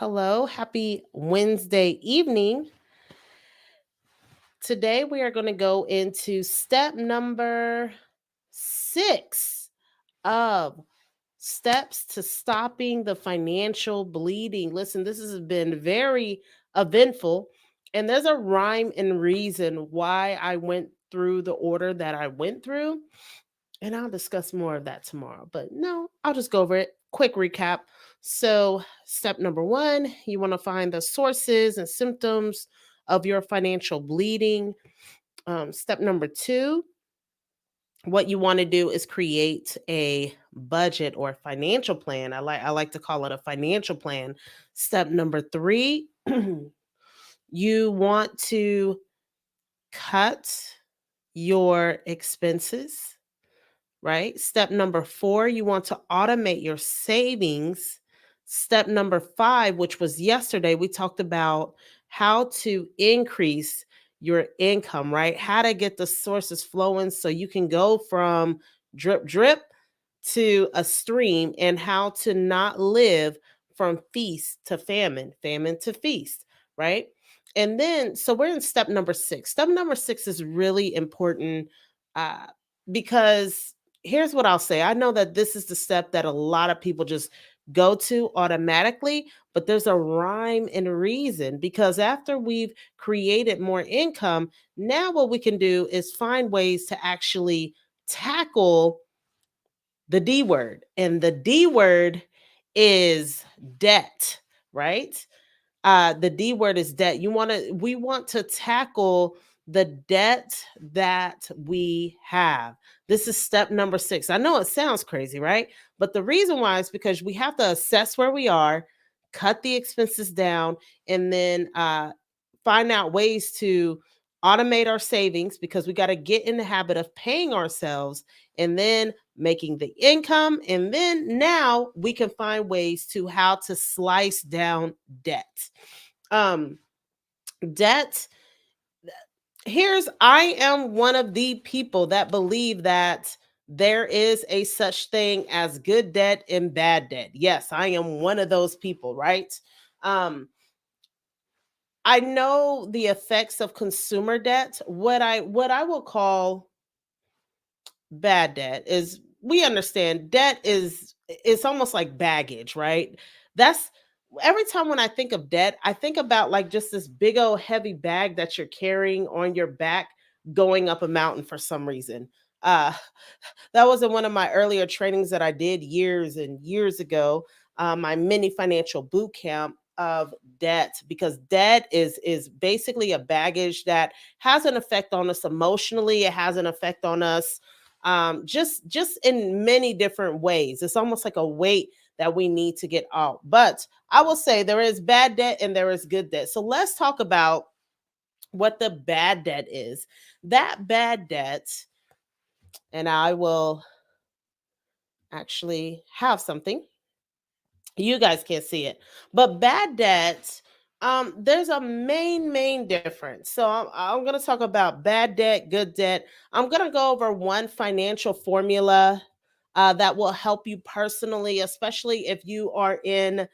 Hello, happy Wednesday evening. Today we are going to go into step number 6 of steps to stopping the financial bleeding. Listen, this has been very eventful, and there's a rhyme and reason why I went through the order that I went through. And I'll discuss more of that tomorrow. But no, I'll just go over it. Quick recap. So, step number one, you want to find the sources and symptoms of your financial bleeding. Step number two, what you want to do is create a budget or financial plan. I like to call it a financial plan. Step number three, you want to cut your expenses, right? Step number four, you want to automate your savings. Step number five, which was yesterday, we talked about how to increase your income, right? How to get the sources flowing so you can go from drip, drip to a stream, and how to not live from feast to famine, famine to feast, right? And then, so we're in step number six. Step number six is really important uh, because here's what I'll say. I know that this is the step that a lot of people just go to automatically, but there's a rhyme and reason because after we've created more income, now what we can do is find ways to actually tackle the D word. And the D word is debt, right? The D word is debt. We want to tackle the debt that we have. This is step number six. I know it sounds crazy, right? But the reason why is because we have to assess where we are, cut the expenses down, and then find out ways to automate our savings because we got to get in the habit of paying ourselves and then making the income. And then now we can find ways to how to slice down debt. Um, debt. I am one of the people that believe that there is a such thing as good debt and bad debt. Yes, I am one of those people, right? Um, I know the effects of consumer debt. What I will call bad debt is, we understand debt is, it's almost like baggage, right? That's every time when I think of debt, I think about like just this big old heavy bag that you're carrying on your back going up a mountain for some reason. Uh that was in one of my earlier trainings that I did years and years ago, my mini financial boot camp of debt, because debt is basically a baggage that has an effect on us emotionally. It has an effect on us just in many different ways. It's almost like a weight that we need to get out. But I will say there is bad debt and there is good debt. So let's talk about what the bad debt is. That bad debt, and I will actually have something. You guys can't see it, but bad debt. There's a main difference. So I'm going to talk about bad debt, good debt. I'm going to go over one financial formula that will help you personally, especially if you are in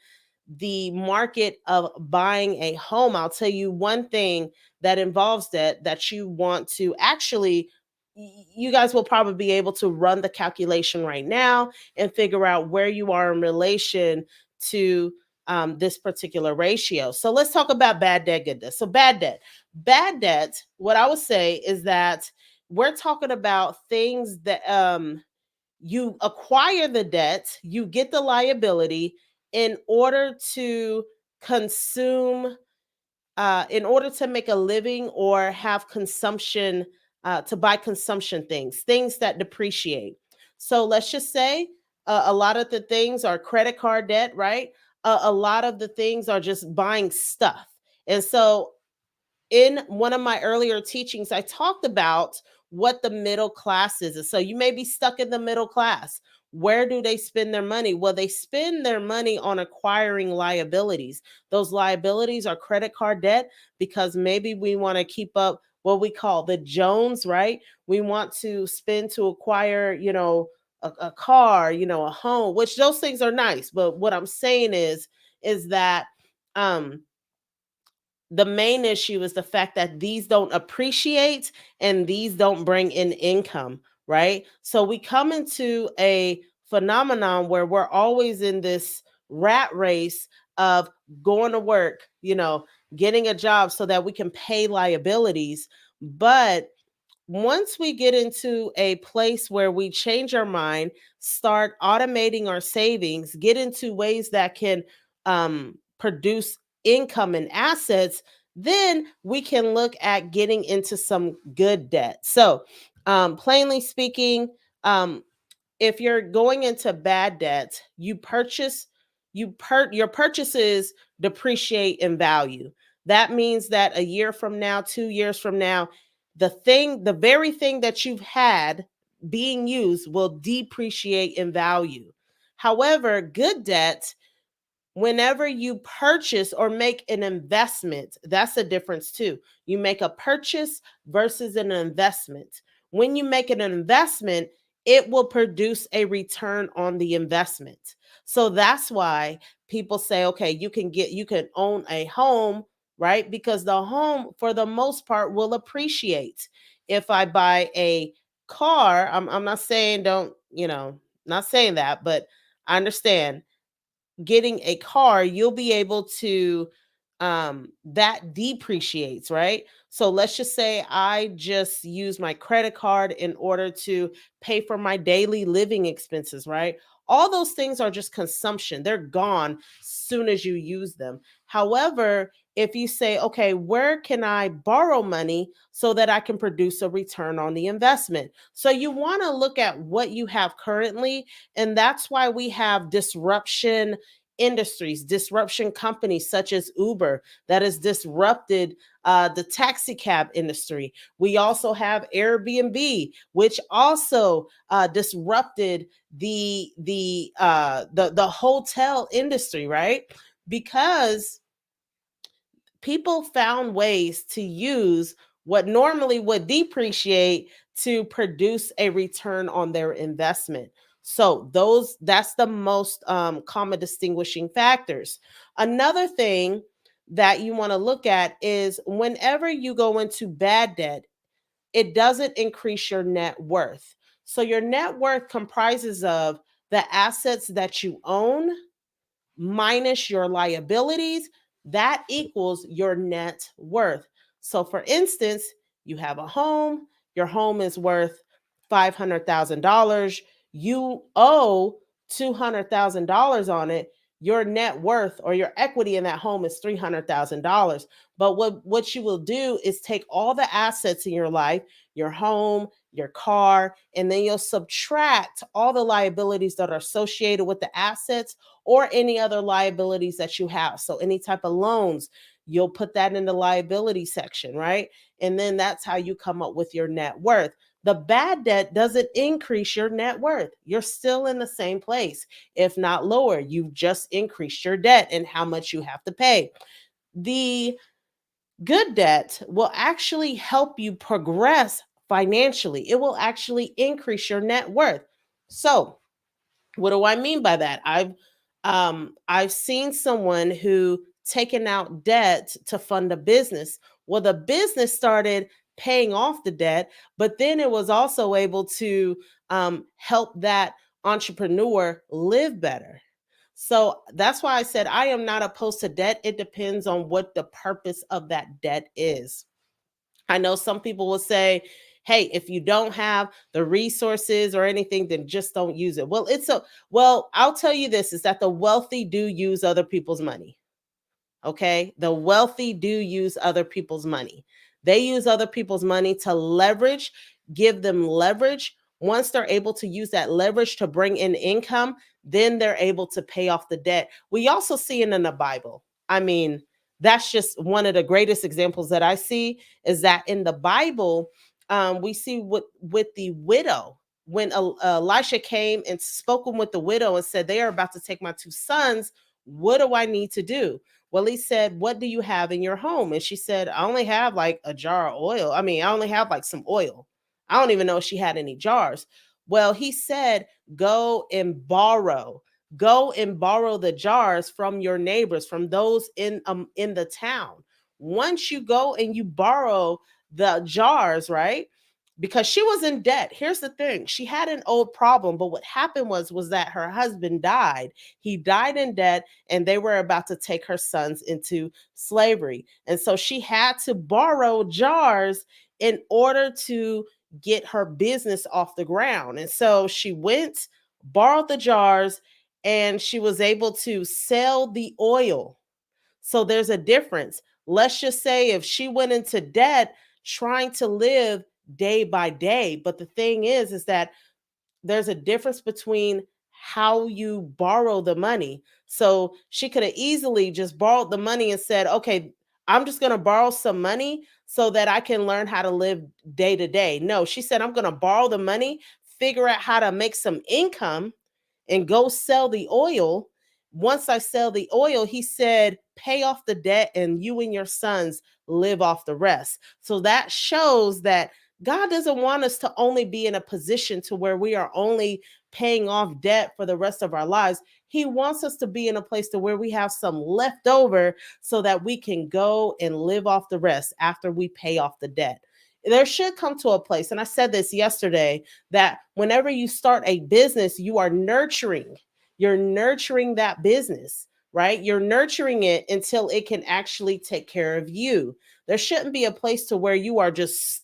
the market of buying a home. I'll tell you one thing that involves that you want to actually, you guys will probably be able to run the calculation right now and figure out where you are in relation to this particular ratio. So let's talk about bad debt, good debt. So bad debt, what I would say is that we're talking about things that you acquire the debt, you get the liability in order to consume, in order to make a living or have consumption, to buy consumption things, things that depreciate. So let's just say a lot of the things are credit card debt, right? A lot of the things are just buying stuff. And so in one of my earlier teachings, I talked about what the middle class is. And so you may be stuck in the middle class. Where do they spend their money? Well, they spend their money on acquiring liabilities. Those liabilities are credit card debt because maybe we want to keep up what we call the Jones, right? We want to spend to acquire, a car, a home, which those things are nice. But what I'm saying is that um the main issue is the fact that these don't appreciate and these don't bring in income, right? So we come into a phenomenon where we're always in this rat race of going to work, getting a job so that we can pay liabilities. But once we get into a place where we change our mind, start automating our savings, get into ways that can produce income and assets, then we can look at getting into some good debt. So, plainly speaking, um, if you're going into bad debt, your purchases depreciate in value. That means that a year from now, 2 years from now, the very thing that you've had being used will depreciate in value. However, good debt, whenever you purchase or make an investment, that's a difference too. You make a purchase versus an investment. When you make an investment, it will produce a return on the investment. So that's why people say, okay, you can own a home, right? Because the home for the most part will appreciate. If I buy a car, I'm not saying don't, not saying that, but I understand getting a car, you'll be able to that depreciates, right? So let's just say I just use my credit card in order to pay for my daily living expenses, right? All those things are just consumption. They're gone soon as you use them. However, if you say, okay, where can I borrow money so that I can produce a return on the investment? So you want to look at what you have currently, and that's why we have disruption industries, disruption companies such as Uber that has disrupted the taxi cab industry. We also have Airbnb, which also disrupted the hotel industry, right? Because people found ways to use what normally would depreciate to produce a return on their investment. So that's the most common distinguishing factors. Another thing that you want to look at is whenever you go into bad debt, it doesn't increase your net worth. So your net worth comprises of the assets that you own minus your liabilities, that equals your net worth. So, for instance, you have a home, your home is worth $500,000, you owe $200,000 on it. Your net worth or your equity in that home is $300,000. But what you will do is take all the assets in your life, your home, your car, and then you'll subtract all the liabilities that are associated with the assets or any other liabilities that you have. So any type of loans, you'll put that in the liability section, right? And then that's how you come up with your net worth. The bad debt doesn't increase your net worth. You're still in the same place, if not lower. You've just increased your debt and how much you have to pay. The good debt will actually help you progress financially. It will actually increase your net worth. So, what do I mean by that? I've seen someone who taken out debt to fund a business. Well, the business started paying off the debt, but then it was also able to help that entrepreneur live better. So that's why I said I am not opposed to debt. It depends on what the purpose of that debt is. I know some people will say, hey, if you don't have the resources or anything, then just don't use it. Well, I'll tell you this is that the wealthy do use other people's money. Okay. The wealthy do use other people's money. They use other people's money to leverage, give them leverage. Once they're able to use that leverage to bring in income, then they're able to pay off the debt. We also see it in the Bible. I mean, that's just one of the greatest examples that I see is that in the Bible, we see with the widow when Elisha came and spoken with the widow and said, they are about to take my two sons. What do I need to do? Well, he said, what do you have in your home? And she said, I only have like a jar of oil. I mean, I only have like some oil. I don't even know if she had any jars. Well, he said, go and borrow. Go and borrow the jars from your neighbors, from those in the town. Once you go and you borrow the jars, right? Because she was in debt. Here's the thing. She had an old problem, but what happened was that her husband died. He died in debt and they were about to take her sons into slavery. And so she had to borrow jars in order to get her business off the ground. And so she went, borrowed the jars, and she was able to sell the oil. So there's a difference. Let's just say if she went into debt trying to live day by day, but the thing is that there's a difference between how you borrow the money. So she could have easily just borrowed the money and said, okay, I'm just going to borrow some money so that I can learn how to live day to day. No, she said, I'm going to borrow the money, figure out how to make some income, and go sell the oil. Once I sell the oil, he said, pay off the debt and you and your sons live off the rest. So that shows that God doesn't want us to only be in a position to where we are only paying off debt for the rest of our lives. He wants us to be in a place to where we have some left over so that we can go and live off the rest after we pay off the debt. There should come to a place, and I said this yesterday, that whenever you start a business, you are nurturing. You're nurturing that business, right? You're nurturing it until it can actually take care of you. There shouldn't be a place to where you are just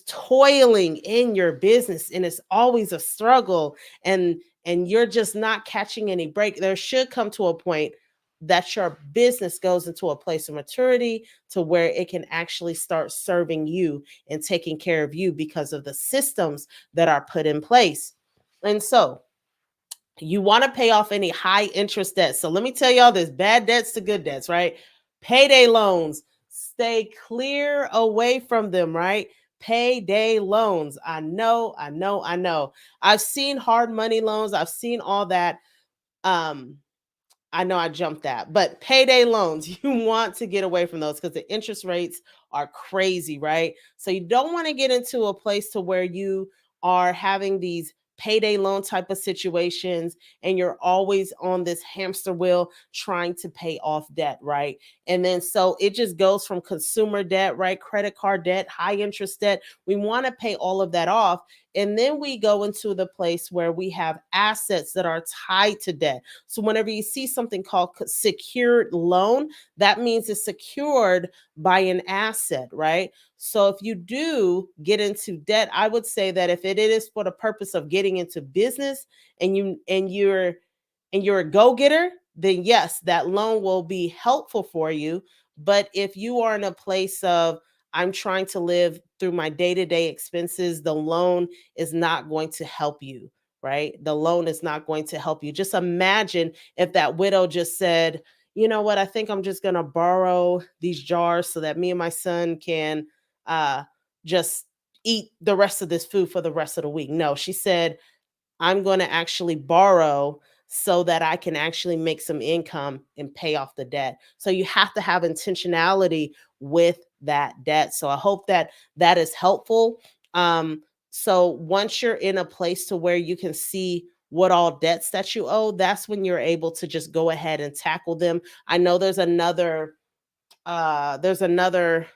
toiling in your business and it's always a struggle, and you're just not catching any break. There should come to a point that your business goes into a place of maturity to where it can actually start serving you and taking care of you because of the systems that are put in place. And so you want to pay off any high interest debts. So let me tell y'all this: bad debts to good debts, right? Payday loans, stay clear away from them, right? Payday loans. I know, I know, I know. I've seen hard money loans, I've seen all that. Um, I know I jumped that, but payday loans, you want to get away from those because the interest rates are crazy, right? So you don't want to get into a place to where you are having these payday loan type of situations and you're always on this hamster wheel trying to pay off debt, right? And then so it just goes from consumer debt, right? Credit card debt, high interest debt. We want to pay all of that off. And then we go into the place where we have assets that are tied to debt. So whenever you see something called secured loan, that means it's secured by an asset, right? So if you do get into debt, I would say that if it is for the purpose of getting into business and you're a go-getter, then yes, that loan will be helpful for you. But if you are in a place of I'm trying to live through my day-to-day expenses, the loan is not going to help you, right? The loan is not going to help you. Just imagine if that widow just said, you know what, I think I'm just going to borrow these jars so that me and my son can uh, just eat the rest of this food for the rest of the week. No, she said, I'm going to actually borrow so that I can actually make some income and pay off the debt. So you have to have intentionality with that debt. So I hope that that is helpful. So once you're in a place to where you can see what all debts that you owe, that's when you're able to just go ahead and tackle them. I know there's another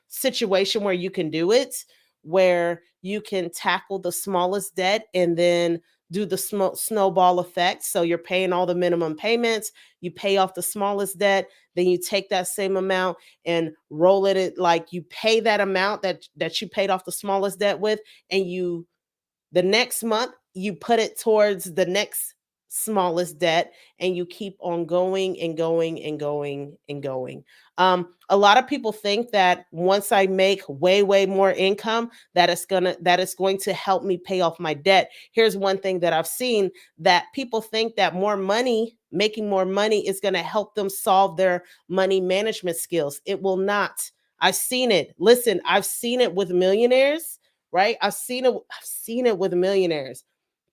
situation where you can do it, where you can tackle the smallest debt and then do the snowball effect. So you're paying all the minimum payments, you pay off the smallest debt, then you take that same amount and roll like you pay that amount that you paid off the smallest debt with, and you the next month you put it towards the next smallest debt, and you keep on going and going and going and going. A lot of people think that once I make way more income, that it's going to help me pay off my debt. Here's one thing that I've seen: that people think that making more money is going to help them solve their money management skills. It will not. I've seen it. Listen, I've seen it with millionaires, right? I've seen it with millionaires,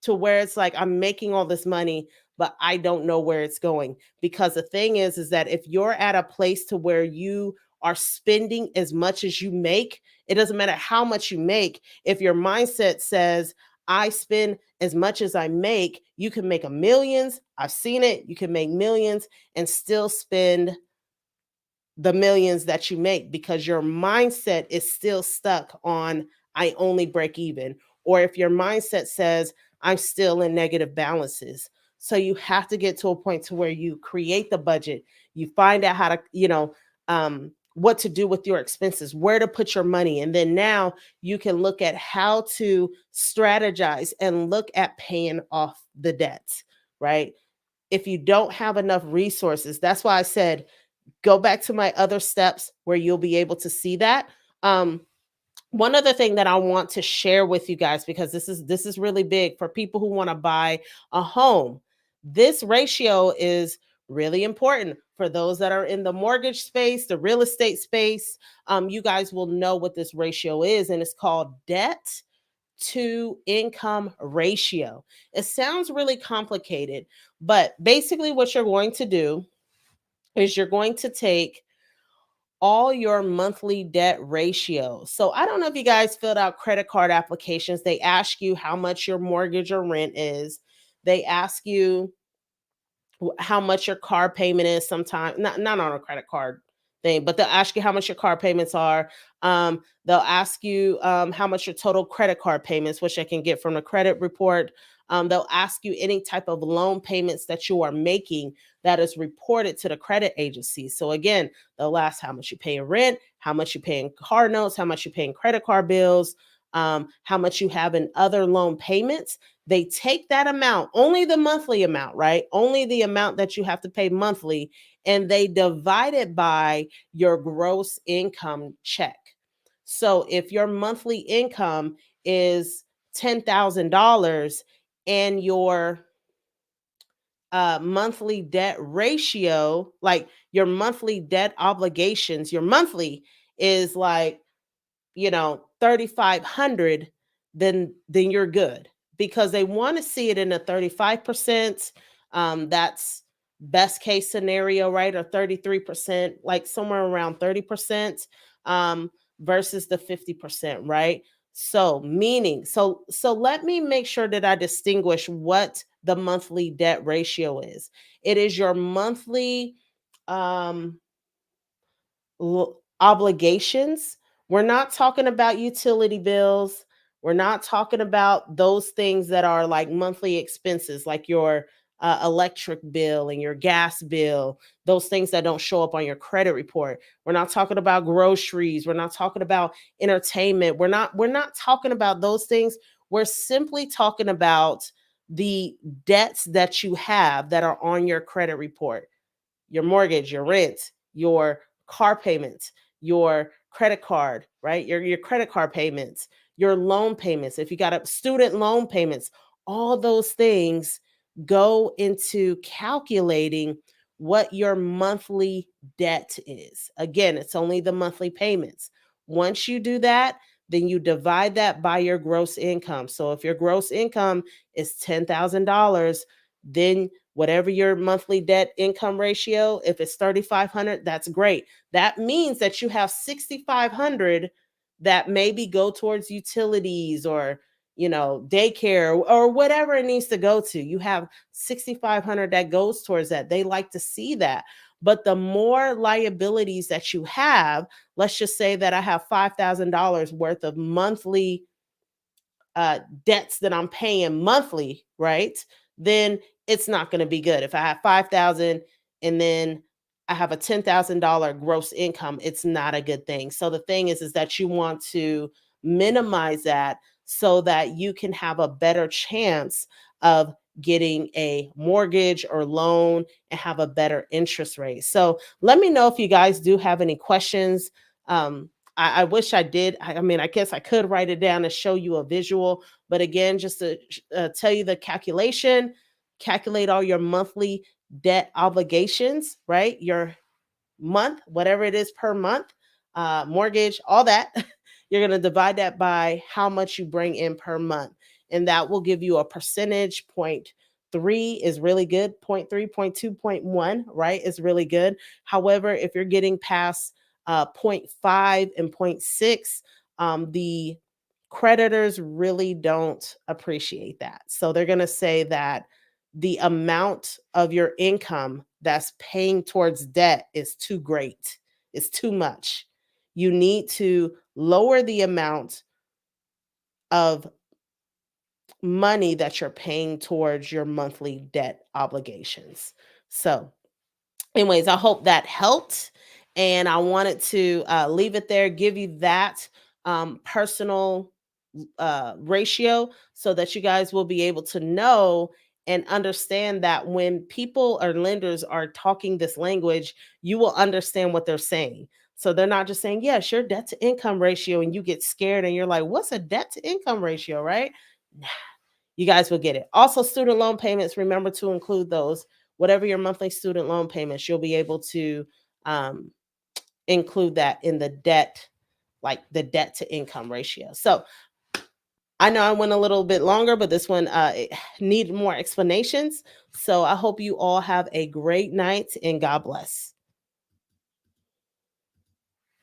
to where it's like I'm making all this money, but I don't know where it's going. Because the thing is that if you're at a place to where you are spending as much as you make, it doesn't matter how much you make. If your mindset says, I spend as much as I make. You can make a millions. I've seen it. You can make millions and still spend the millions that you make because your mindset is still stuck on I only break even. Or if your mindset says I'm still in negative balances. So you have to get to a point to where you create the budget, you find out how to, what to do with your expenses, where to put your money. And then now you can look at how to strategize and look at paying off the debts, right? If you don't have enough resources, that's why I said go back to my other steps where you'll be able to see that. Um, One other thing that I want to share with you guys, because this is really big for people who want to buy a home. This ratio is really important for those that are in the mortgage space, the real estate space. You guys will know what this ratio is, and it's called debt to income ratio. It sounds really complicated, but basically, what you're going to do is you're going to take all your monthly debt ratios. So I don't know if you guys filled out credit card applications. They ask you how much your mortgage or rent is. They ask you how much your car payment is sometimes, not on a credit card thing, but they'll ask you how much your car payments are. They'll ask you how much your total credit card payments, which I can get from the credit report. They'll ask you any type of loan payments that you are making that is reported to the credit agency. So again, they'll ask how much you pay in rent, how much you pay in car notes, how much you pay in credit card bills, how much you have in other loan payments. They take that amount, only the monthly amount, right? Only the amount that you have to pay monthly, and they divide it by your gross income check. So if your monthly income is $10,000 and your monthly debt ratio, like your monthly debt obligations, your monthly is like 3,500, then you're good, because they want to see it in a 35%. That's best case scenario, right? Or 33%, like somewhere around 30%, versus the 50%, right? So meaning, so let me make sure that I distinguish what the monthly debt ratio is. It is your monthly um obligations. We're not talking about utility bills. We're not talking about those things that are like monthly expenses, like your electric bill and your gas bill, those things that don't show up on your credit report. We're not talking about groceries. We're not talking about entertainment. We're not talking about those things. We're simply talking about the debts that you have that are on your credit report, your mortgage, your rent, your car payments, your credit card, right? Your credit card payments, your loan payments, if you got a student loan payments, all those things go into calculating what your monthly debt is. Again, it's only the monthly payments. Once you do that, then you divide that by your gross income. So if your gross income is $10,000, then whatever your monthly debt income ratio, if it's 3,500, that's great. That means that you have 6,500 that maybe go towards utilities or daycare or whatever it needs to go to. You have 6,500 that goes towards that. They like to see that. But the more liabilities that you have, let's just say that I have $5,000 worth of monthly debts that I'm paying monthly, right? Then it's not going to be good. If I have 5,000 and then I have a $10,000 gross income, it's not a good thing. So the thing is that you want to minimize that so that you can have a better chance of getting a mortgage or loan and have a better interest rate. So let me know if you guys do have any questions. I wish I did. I mean, I guess I could write it down and show you a visual, but again, just to tell you the calculation, calculate all your monthly debt obligations, right? Your month, whatever it is per month, mortgage, all that. You're going to divide that by how much you bring in per month. And that will give you a percentage. Point three is really good. Point three, point two, point one, right? Is really good. However, if you're getting past point five and point six, the creditors really don't appreciate that. So they're going to say that the amount of your income that's paying towards debt is too great, it's too much. You need to lower the amount of money that you're paying towards your monthly debt obligations. So, anyways, I hope that helped. And I wanted to leave it there, give you that personal ratio so that you guys will be able to know and understand that when people or lenders are talking this language, you will understand what they're saying. So they're not just saying, yes, your debt to income ratio, and you get scared and you're like, what's a debt to income ratio, right? You guys will get it. Also, student loan payments, remember to include those. Whatever your monthly student loan payments, you'll be able to um, include that in the debt, like the debt to income ratio. So I know I went a little bit longer, but this one it needed more explanations. So I hope you all have a great night and God bless.